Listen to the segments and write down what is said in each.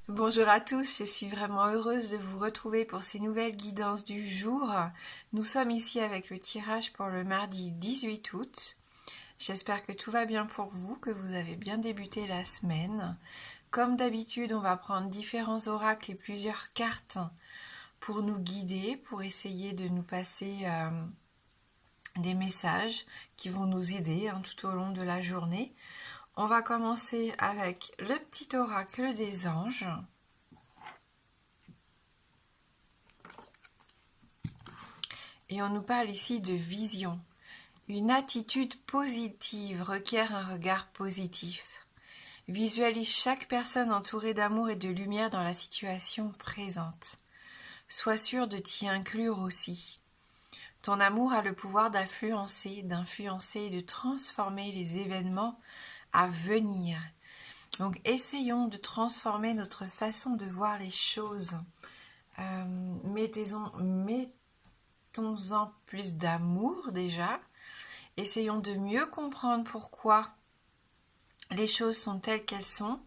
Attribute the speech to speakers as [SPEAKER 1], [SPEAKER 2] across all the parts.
[SPEAKER 1] Bonjour à tous, je suis vraiment heureuse de vous retrouver pour ces nouvelles guidances du jour. Nous sommes ici avec le tirage pour le mardi 18 août. J'espère que tout va bien pour vous, que vous avez bien débuté la semaine. Comme d'habitude, on va prendre différents oracles et plusieurs cartes pour nous guider, pour essayer de nous passer des messages qui vont nous aider tout au long de la journée. On va commencer avec le petit oracle des anges. Et on nous parle ici de vision. Une attitude positive requiert un regard positif. Visualise chaque personne entourée d'amour et de lumière dans la situation présente. Sois sûr de t'y inclure aussi. Ton amour a le pouvoir d'influencer et de transformer les événements à venir. Donc essayons de transformer notre façon de voir les choses. Mettons-en plus d'amour déjà. Essayons de mieux comprendre pourquoi les choses sont telles qu'elles sont.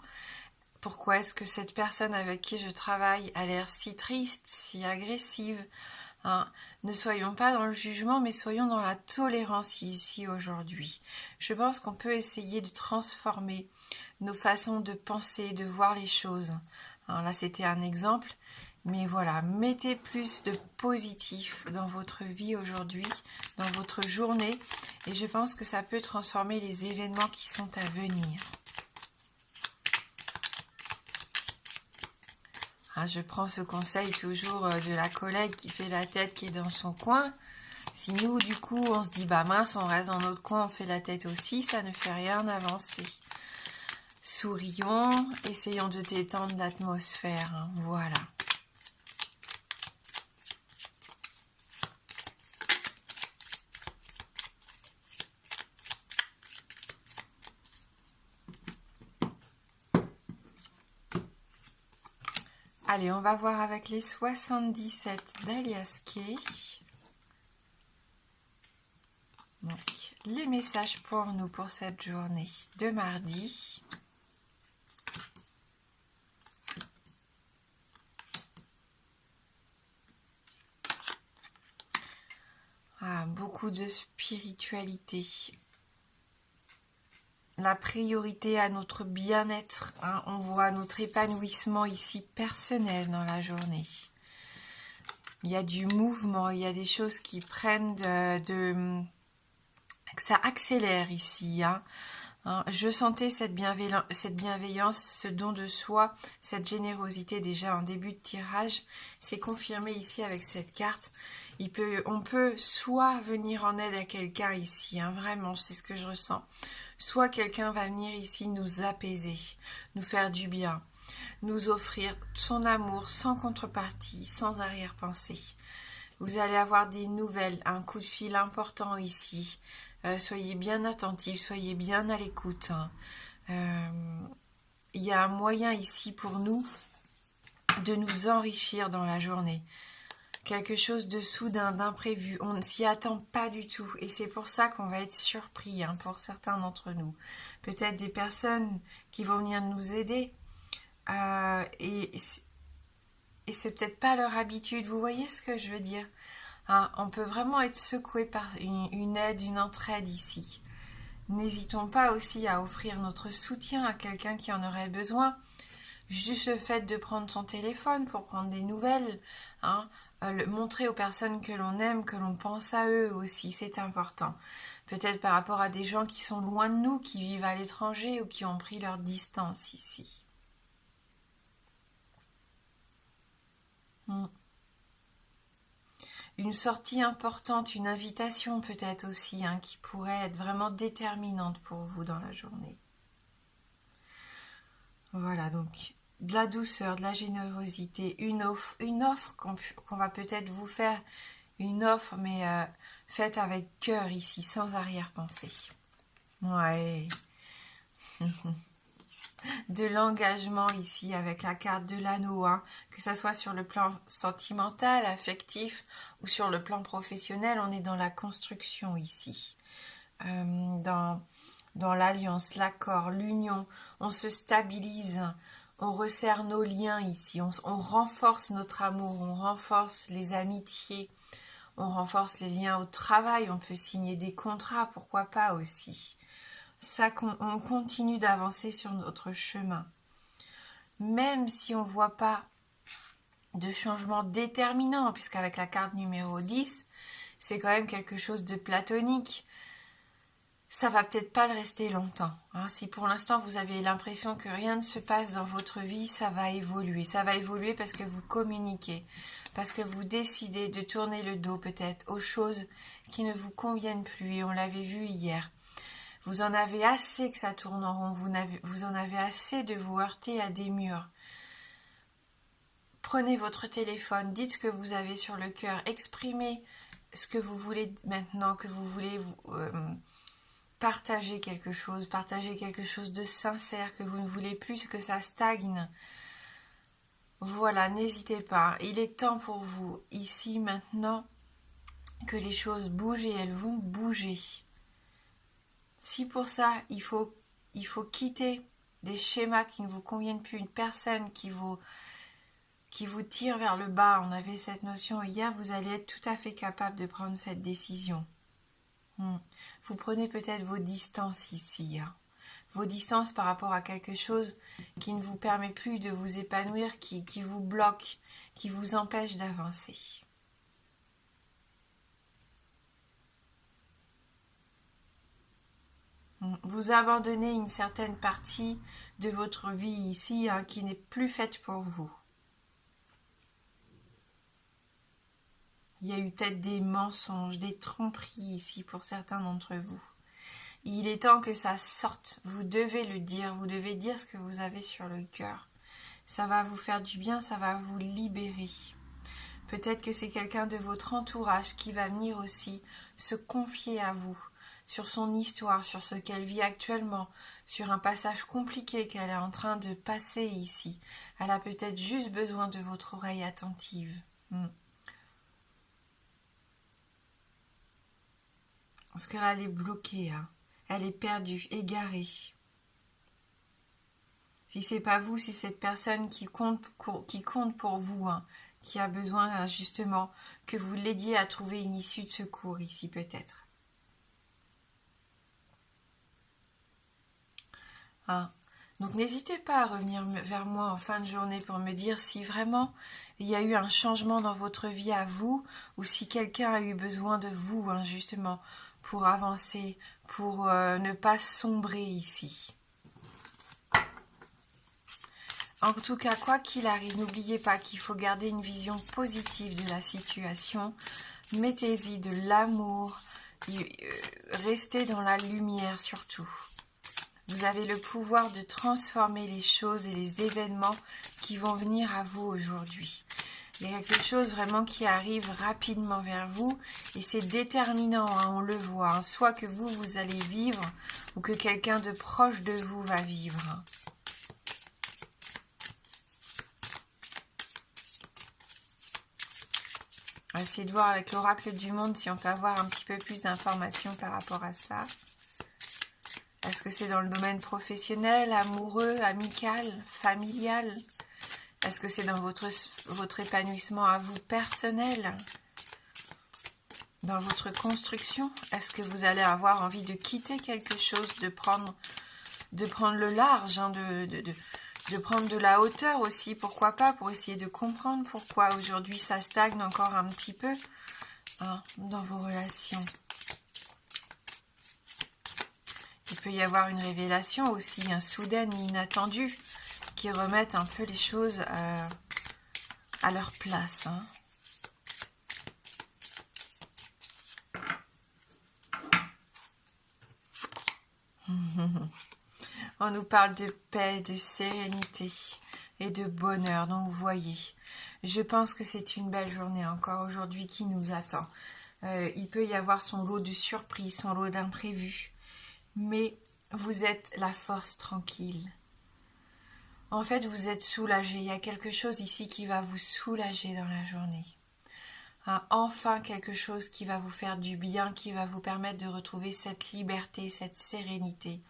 [SPEAKER 1] Pourquoi est-ce que cette personne avec qui je travaille a l'air si triste, si agressive, hein? Ne soyons pas dans le jugement, mais soyons dans la tolérance ici aujourd'hui. Je pense qu'on peut essayer de transformer nos façons de penser, de voir les choses. Alors là, c'était un exemple. Mais voilà, mettez plus de positif dans votre vie aujourd'hui, dans votre journée. Et je pense que ça peut transformer les événements qui sont à venir. Je prends ce conseil toujours de la collègue qui fait la tête, qui est dans son coin. Si nous, du coup, on se dit, bah mince, on reste dans notre coin, on fait la tête aussi, ça ne fait rien avancer. Sourions, essayons de détendre l'atmosphère, voilà. Allez, on va voir avec les 77 d'Alias Kay. Donc, les messages pour nous pour cette journée de mardi. Beaucoup de spiritualité. La priorité à notre bien-être. On voit notre épanouissement ici personnel dans la journée. Il y a du mouvement, il y a des choses qui prennent que ça accélère ici. Je sentais cette bienveillance, ce don de soi, cette générosité déjà en début de tirage. C'est confirmé ici avec cette carte. On peut soit venir en aide à quelqu'un ici, vraiment, c'est ce que je ressens. Soit quelqu'un va venir ici nous apaiser, nous faire du bien, nous offrir son amour sans contrepartie, sans arrière-pensée. Vous allez avoir des nouvelles, un coup de fil important ici. Soyez bien attentifs, soyez bien à l'écoute. Il y a un moyen ici pour nous de nous enrichir dans la journée. Quelque chose de soudain, d'imprévu, on ne s'y attend pas du tout. Et c'est pour ça qu'on va être surpris pour certains d'entre nous. Peut-être des personnes qui vont venir nous aider. Et c'est peut-être pas leur habitude. Vous voyez ce que je veux dire? On peut vraiment être secoué par une aide, une entraide ici. N'hésitons pas aussi à offrir notre soutien à quelqu'un qui en aurait besoin. Juste le fait de prendre son téléphone pour prendre des nouvelles, montrer aux personnes que l'on aime, que l'on pense à eux aussi, c'est important. Peut-être par rapport à des gens qui sont loin de nous, qui vivent à l'étranger ou qui ont pris leur distance ici. Une sortie importante, une invitation peut-être aussi, qui pourrait être vraiment déterminante pour vous dans la journée. Voilà, donc de la douceur, de la générosité, une offre qu'on va peut-être vous faire, une offre mais faite avec cœur ici, sans arrière-pensée. Ouais. De l'engagement ici avec la carte de l'anneau, que ça soit sur le plan sentimental, affectif ou sur le plan professionnel, on est dans la construction ici. Dans l'alliance, l'accord, l'union, on se stabilise, On resserre nos liens ici, on renforce notre amour, on renforce les amitiés, on renforce les liens au travail, on peut signer des contrats, pourquoi pas aussi. Ça, on continue d'avancer sur notre chemin. Même si on ne voit pas de changement déterminant, puisqu'avec la carte numéro 10, c'est quand même quelque chose de platonique. Ça va peut-être pas le rester longtemps. Si pour l'instant vous avez l'impression que rien ne se passe dans votre vie, ça va évoluer. Ça va évoluer parce que vous communiquez, parce que vous décidez de tourner le dos peut-être aux choses qui ne vous conviennent plus. Et on l'avait vu hier. Vous en avez assez que ça tourne en rond. Vous en avez assez de vous heurter à des murs. Prenez votre téléphone, dites ce que vous avez sur le cœur, exprimez ce que vous voulez maintenant, que vous voulez partager quelque chose de sincère, que vous ne voulez plus que ça stagne. Voilà, n'hésitez pas. Il est temps pour vous, ici, maintenant, que les choses bougent et elles vont bouger. Si pour ça, il faut quitter des schémas qui ne vous conviennent plus, une personne qui vous tire vers le bas, on avait cette notion hier, vous allez être tout à fait capable de prendre cette décision. Vous prenez peut-être vos distances ici, vos distances par rapport à quelque chose qui ne vous permet plus de vous épanouir, qui vous bloque, qui vous empêche d'avancer. Vous abandonnez une certaine partie de votre vie ici qui n'est plus faite pour vous. Il y a eu peut-être des mensonges, des tromperies ici pour certains d'entre vous. Il est temps que ça sorte. Vous devez le dire. Vous devez dire ce que vous avez sur le cœur. Ça va vous faire du bien, ça va vous libérer. Peut-être que c'est quelqu'un de votre entourage qui va venir aussi se confier à vous sur son histoire, sur ce qu'elle vit actuellement, sur un passage compliqué qu'elle est en train de passer ici. Elle a peut-être juste besoin de votre oreille attentive. Parce qu'elle est bloquée, elle est perdue, égarée. Si c'est pas vous, c'est cette personne qui compte pour vous, qui a besoin justement que vous l'aidiez à trouver une issue de secours ici peut-être. Donc n'hésitez pas à revenir vers moi en fin de journée pour me dire si vraiment il y a eu un changement dans votre vie à vous ou si quelqu'un a eu besoin de vous justement pour avancer, pour ne pas sombrer ici. En tout cas, quoi qu'il arrive, n'oubliez pas qu'il faut garder une vision positive de la situation. Mettez-y de l'amour, restez dans la lumière surtout. Vous avez le pouvoir de transformer les choses et les événements qui vont venir à vous aujourd'hui. Il y a quelque chose vraiment qui arrive rapidement vers vous et c'est déterminant, on le voit. Soit que vous allez vivre ou que quelqu'un de proche de vous va vivre. On va essayer de voir avec l'oracle du monde si on peut avoir un petit peu plus d'informations par rapport à ça. Est-ce que c'est dans le domaine professionnel, amoureux, amical, familial ? Est-ce que c'est dans votre épanouissement à vous personnel ? Dans votre construction ? Est-ce que vous allez avoir envie de quitter quelque chose, de prendre le large, de prendre de la hauteur aussi, pourquoi pas, pour essayer de comprendre pourquoi aujourd'hui ça stagne encore un petit peu dans vos relations. Il peut y avoir une révélation aussi, soudaine et inattendue, qui remettent un peu les choses à leur place. On nous parle de paix, de sérénité et de bonheur. Donc vous voyez, je pense que c'est une belle journée encore aujourd'hui qui nous attend. Il peut y avoir son lot de surprises, son lot d'imprévus. Mais vous êtes la force tranquille. En fait, vous êtes soulagé. Il y a quelque chose ici qui va vous soulager dans la journée. Enfin, quelque chose qui va vous faire du bien, qui va vous permettre de retrouver cette liberté, cette sérénité,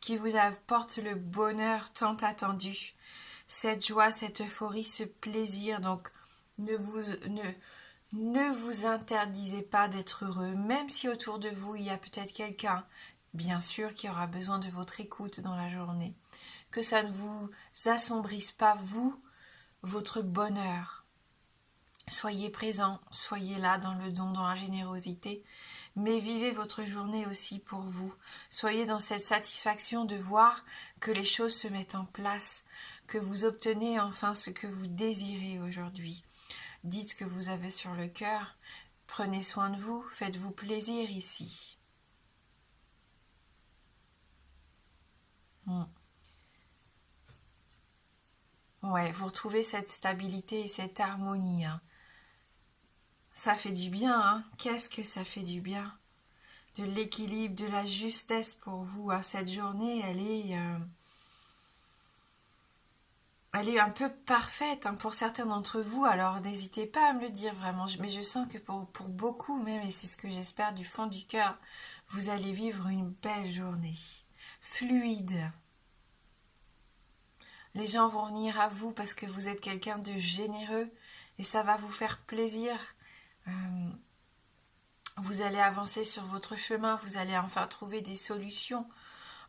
[SPEAKER 1] qui vous apporte le bonheur tant attendu. cette joie, cette euphorie, ce plaisir. Donc, ne vous interdisez pas d'être heureux, même si autour de vous, il y a peut-être quelqu'un, bien sûr, qui aura besoin de votre écoute dans la journée. Que ça ne vous assombrisse pas, vous, votre bonheur. Soyez présent, soyez là dans le don, dans la générosité, mais vivez votre journée aussi pour vous. Soyez dans cette satisfaction de voir que les choses se mettent en place, que vous obtenez enfin ce que vous désirez aujourd'hui. Dites ce que vous avez sur le cœur, prenez soin de vous, faites-vous plaisir ici. Ouais, vous retrouvez cette stabilité et cette harmonie. Ça fait du bien, hein. Qu'est-ce que ça fait du bien? De l'équilibre, de la justesse pour vous. Cette journée, elle est un peu parfaite pour certains d'entre vous. Alors n'hésitez pas à me le dire vraiment. Mais je sens que pour beaucoup même, et c'est ce que j'espère du fond du cœur, vous allez vivre une belle journée. Fluide. Les gens vont venir à vous parce que vous êtes quelqu'un de généreux et ça va vous faire plaisir. Vous allez avancer sur votre chemin, vous allez enfin trouver des solutions.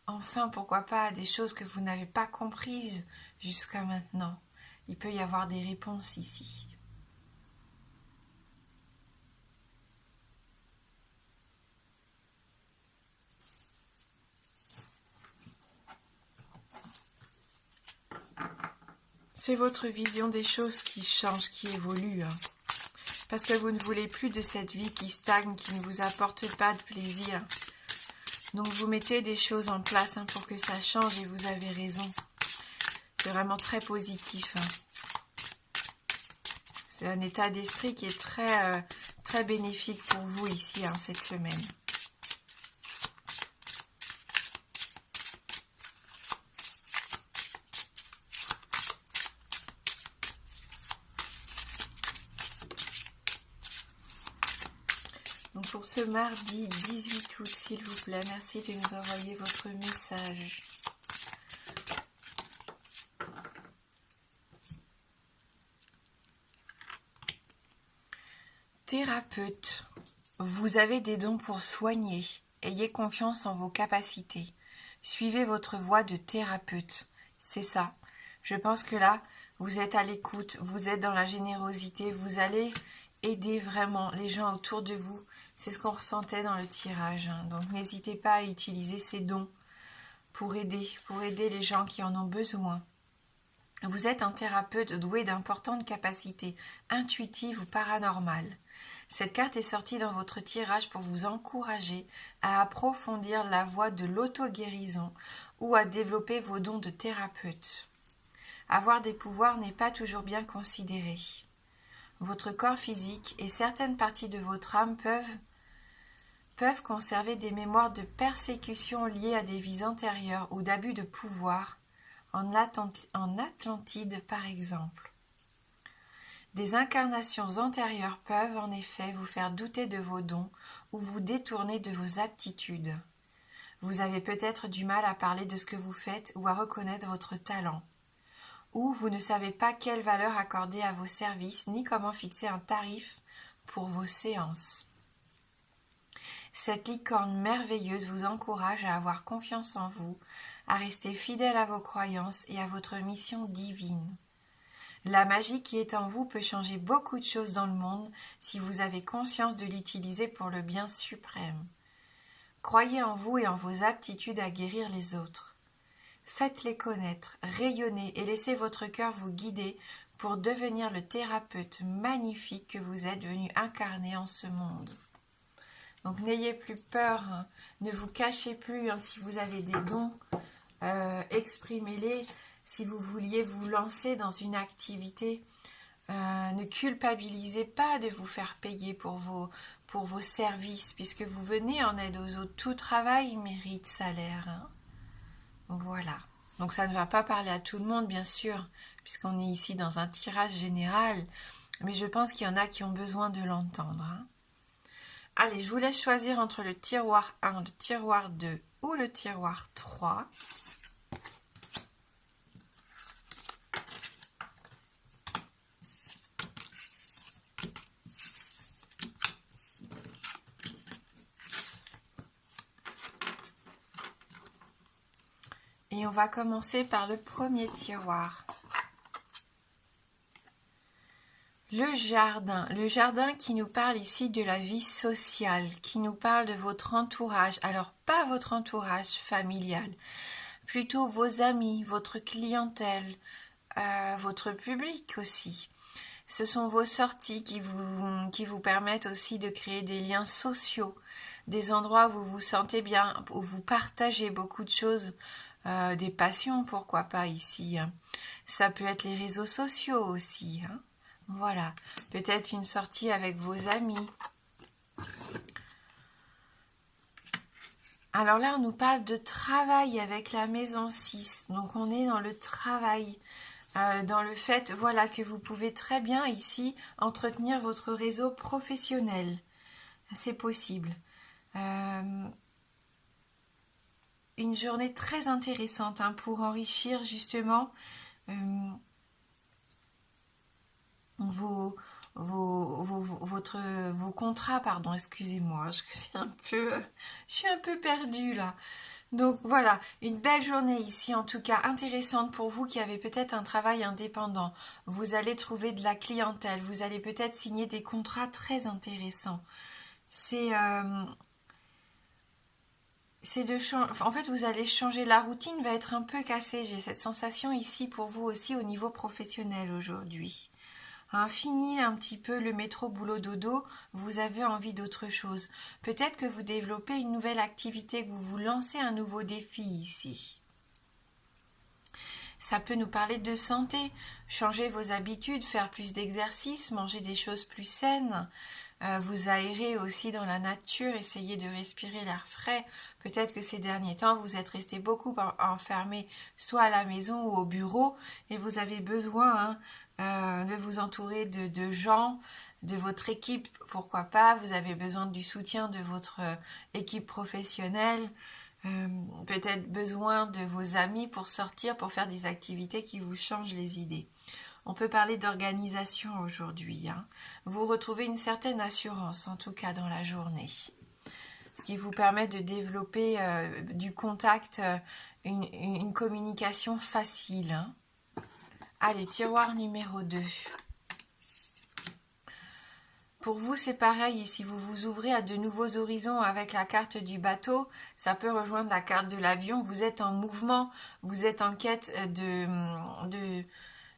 [SPEAKER 1] Enfin, pourquoi pas, des choses que vous n'avez pas comprises jusqu'à maintenant. Il peut y avoir des réponses ici. C'est votre vision des choses qui change, qui évolue. Parce que vous ne voulez plus de cette vie qui stagne, qui ne vous apporte pas de plaisir. Donc vous mettez des choses en place pour que ça change et vous avez raison. C'est vraiment très positif. C'est un état d'esprit qui est très, très bénéfique pour vous ici, cette semaine. Donc pour ce mardi 18 août, s'il vous plaît, merci de nous envoyer votre message. Thérapeute, vous avez des dons pour soigner. Ayez confiance en vos capacités. Suivez votre voie de thérapeute. C'est ça. Je pense que là, vous êtes à l'écoute, vous êtes dans la générosité, vous allez aider vraiment les gens autour de vous. C'est ce qu'on ressentait dans le tirage. Donc n'hésitez pas à utiliser ces dons pour aider les gens qui en ont besoin. Vous êtes un thérapeute doué d'importantes capacités intuitives ou paranormales. Cette carte est sortie dans votre tirage pour vous encourager à approfondir la voie de l'auto-guérison ou à développer vos dons de thérapeute. Avoir des pouvoirs n'est pas toujours bien considéré. Votre corps physique et certaines parties de votre âme peuvent conserver des mémoires de persécutions liées à des vies antérieures ou d'abus de pouvoir, en Atlantide par exemple. Des incarnations antérieures peuvent en effet vous faire douter de vos dons ou vous détourner de vos aptitudes. Vous avez peut-être du mal à parler de ce que vous faites ou à reconnaître votre talent. Ou vous ne savez pas quelle valeur accorder à vos services ni comment fixer un tarif pour vos séances. Cette licorne merveilleuse vous encourage à avoir confiance en vous, à rester fidèle à vos croyances et à votre mission divine. La magie qui est en vous peut changer beaucoup de choses dans le monde si vous avez conscience de l'utiliser pour le bien suprême. Croyez en vous et en vos aptitudes à guérir les autres. Faites-les connaître, rayonnez et laissez votre cœur vous guider pour devenir le thérapeute magnifique que vous êtes venu incarner en ce monde. Donc n'ayez plus peur, ne vous cachez plus si vous avez des dons, exprimez-les. Si vous vouliez vous lancer dans une activité, ne culpabilisez pas de vous faire payer pour vos services, puisque vous venez en aide aux autres. Tout travail mérite salaire. Voilà. Donc ça ne va pas parler à tout le monde, bien sûr, puisqu'on est ici dans un tirage général, mais je pense qu'il y en a qui ont besoin de l'entendre. Allez, je vous laisse choisir entre le tiroir 1, le tiroir 2 ou le tiroir 3. Et on va commencer par le premier tiroir. Le jardin qui nous parle ici de la vie sociale, qui nous parle de votre entourage. Alors, pas votre entourage familial, plutôt vos amis, votre clientèle, votre public aussi. Ce sont vos sorties qui vous permettent aussi de créer des liens sociaux, des endroits où vous vous sentez bien, où vous partagez beaucoup de choses, des passions, pourquoi pas ici. Hein. Ça peut être les réseaux sociaux aussi. Hein. Voilà, peut-être une sortie avec vos amis. Alors là, on nous parle de travail avec la maison 6. Donc on est dans le travail, dans le fait, voilà, que vous pouvez très bien ici entretenir votre réseau professionnel. C'est possible. Une journée très intéressante hein, pour enrichir justement vos contrats, pardon, excusez-moi, je suis un peu perdue là. Donc voilà, une belle journée ici, en tout cas intéressante pour vous qui avez peut-être un travail indépendant. Vous allez trouver de la clientèle, vous allez peut-être signer des contrats très intéressants. En fait, vous allez changer, la routine va être un peu cassée. J'ai cette sensation ici pour vous aussi au niveau professionnel aujourd'hui. Fini un petit peu le métro boulot dodo, vous avez envie d'autre chose. Peut-être que vous développez une nouvelle activité, que vous vous lancez un nouveau défi ici. Ça peut nous parler de santé, changer vos habitudes, faire plus d'exercice, manger des choses plus saines, vous aérer aussi dans la nature, essayer de respirer l'air frais. Peut-être que ces derniers temps, vous êtes resté beaucoup enfermé, soit à la maison ou au bureau, et vous avez besoin de vous entourer de gens, de votre équipe, pourquoi pas. Vous avez besoin du soutien de votre équipe professionnelle. Peut-être besoin de vos amis pour sortir, pour faire des activités qui vous changent les idées. On peut parler d'organisation aujourd'hui. Hein. Vous retrouvez une certaine assurance, en tout cas dans la journée. Ce qui vous permet de développer du contact, une communication facile. Hein. Allez, tiroir numéro 2. Pour vous, c'est pareil, si vous vous ouvrez à de nouveaux horizons avec la carte du bateau, ça peut rejoindre la carte de l'avion, vous êtes en mouvement, vous êtes en quête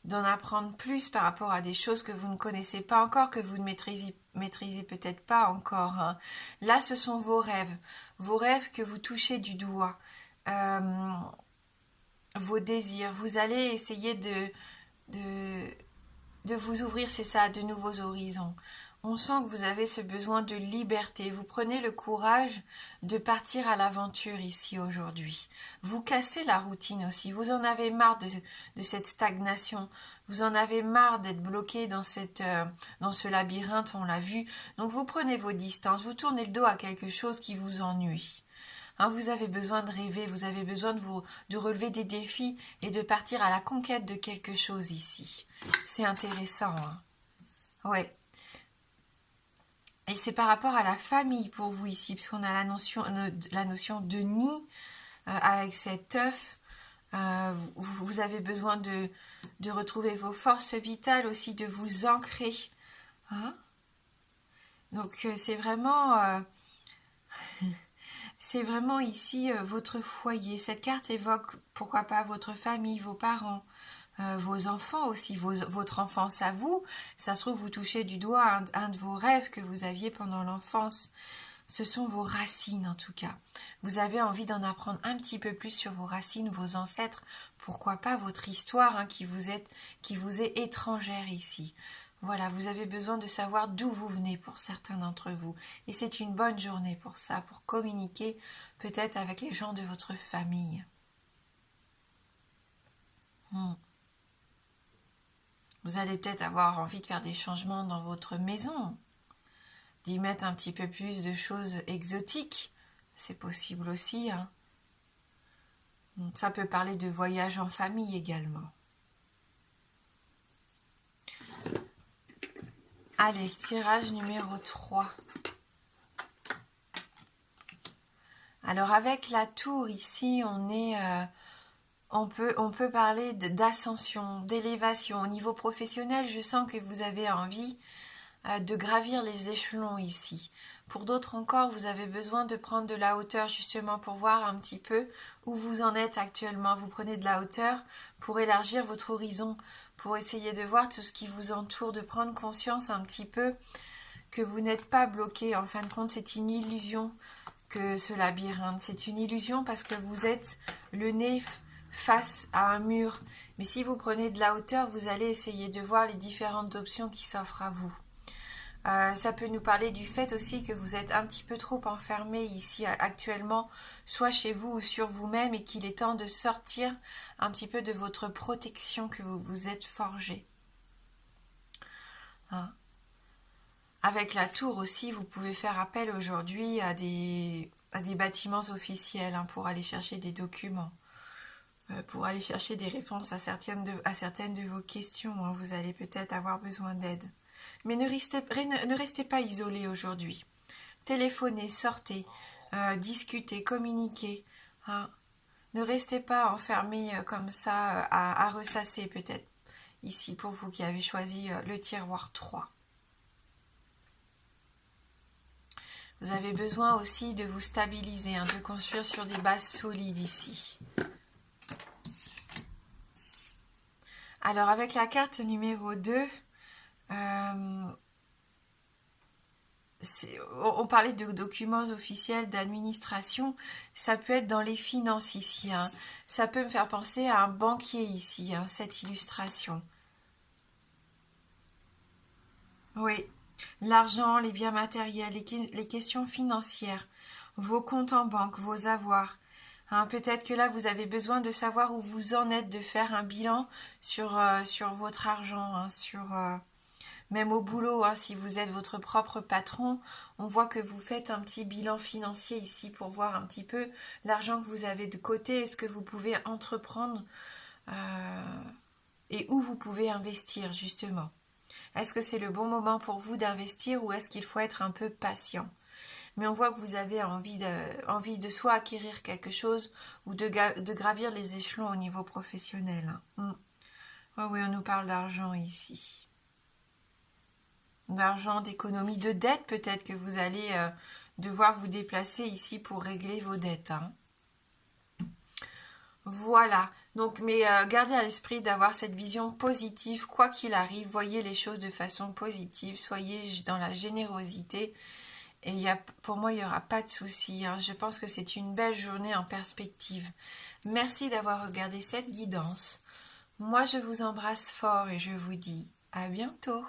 [SPEAKER 1] d'en apprendre plus par rapport à des choses que vous ne connaissez pas encore, que vous ne maîtrisez peut-être pas encore. Hein. Là, ce sont vos rêves que vous touchez du doigt, vos désirs. Vous allez essayer de vous ouvrir, c'est ça, à de nouveaux horizons. On sent que vous avez ce besoin de liberté. Vous prenez le courage de partir à l'aventure ici aujourd'hui. Vous cassez la routine aussi. Vous en avez marre de cette stagnation. Vous en avez marre d'être bloqué dans ce labyrinthe, on l'a vu. Donc vous prenez vos distances. Vous tournez le dos à quelque chose qui vous ennuie. Hein, vous avez besoin de rêver. Vous avez besoin de relever des défis et de partir à la conquête de quelque chose ici. C'est intéressant. Hein. Ouais. Et c'est par rapport à la famille pour vous ici, parce qu'on a la notion de nid avec cet œuf. Vous avez besoin de retrouver vos forces vitales aussi, de vous ancrer. Hein. Donc c'est vraiment ici votre foyer. Cette carte évoque, pourquoi pas, votre famille, vos parents. Vos enfants aussi, votre enfance à vous. Ça se trouve, vous touchez du doigt un de vos rêves que vous aviez pendant l'enfance. Ce sont vos racines en tout cas. Vous avez envie d'en apprendre un petit peu plus sur vos racines, vos ancêtres. Pourquoi pas votre histoire hein, qui vous est étrangère ici. Voilà, vous avez besoin de savoir d'où vous venez pour certains d'entre vous. Et c'est une bonne journée pour ça, pour communiquer peut-être avec les gens de votre famille. Vous allez peut-être avoir envie de faire des changements dans votre maison, d'y mettre un petit peu plus de choses exotiques. C'est possible aussi. Hein. Ça peut parler de voyage en famille également. Allez, tirage numéro 3. Alors avec la tour ici, on est On peut parler d'ascension, d'élévation. Au niveau professionnel, je sens que vous avez envie de gravir les échelons ici. Pour d'autres encore, vous avez besoin de prendre de la hauteur justement pour voir un petit peu où vous en êtes actuellement. Vous prenez de la hauteur pour élargir votre horizon, pour essayer de voir tout ce qui vous entoure, de prendre conscience un petit peu que vous n'êtes pas bloqué. En fin de compte, c'est une illusion que ce labyrinthe. C'est une illusion parce que vous êtes le nez face à un mur. Mais si vous prenez de la hauteur, vous allez essayer de voir les différentes options qui s'offrent à vous. Ça peut nous parler du fait aussi que vous êtes un petit peu trop enfermé ici actuellement, soit chez vous ou sur vous-même, et qu'il est temps de sortir un petit peu de votre protection que vous vous êtes forgé. Hein? Avec la tour aussi, vous pouvez faire appel aujourd'hui à des bâtiments officiels pour aller chercher des documents, pour aller chercher des réponses à certaines de vos questions. Vous allez peut-être avoir besoin d'aide. Mais ne restez pas isolé aujourd'hui. Téléphonez, sortez, discutez, communiquez. Ne restez pas enfermé comme ça à ressasser peut-être. Ici, pour vous qui avez choisi le tiroir 3. Vous avez besoin aussi de vous stabiliser, de construire sur des bases solides ici. Alors avec la carte numéro 2, on parlait de documents officiels d'administration, ça peut être dans les finances ici. Ça peut me faire penser à un banquier ici, cette illustration. Oui. L'argent, les biens matériels, les questions financières, vos comptes en banque, vos avoirs. Peut-être que là, vous avez besoin de savoir où vous en êtes, de faire un bilan sur votre argent, même au boulot, si vous êtes votre propre patron, on voit que vous faites un petit bilan financier ici pour voir un petit peu l'argent que vous avez de côté, est-ce que vous pouvez entreprendre et où vous pouvez investir justement. Est-ce que c'est le bon moment pour vous d'investir ou est-ce qu'il faut être un peu patient? Mais on voit que vous avez envie de soit acquérir quelque chose ou de gravir les échelons au niveau professionnel. Oh oui, on nous parle d'argent ici. D'argent, d'économie, de dette peut-être que vous allez devoir vous déplacer ici pour régler vos dettes. Voilà, donc mais gardez à l'esprit d'avoir cette vision positive, quoi qu'il arrive, voyez les choses de façon positive, soyez dans la générosité et pour moi il n'y aura pas de souci, je pense que c'est une belle journée en perspective. Merci d'avoir regardé cette guidance, moi je vous embrasse fort et je vous dis à bientôt.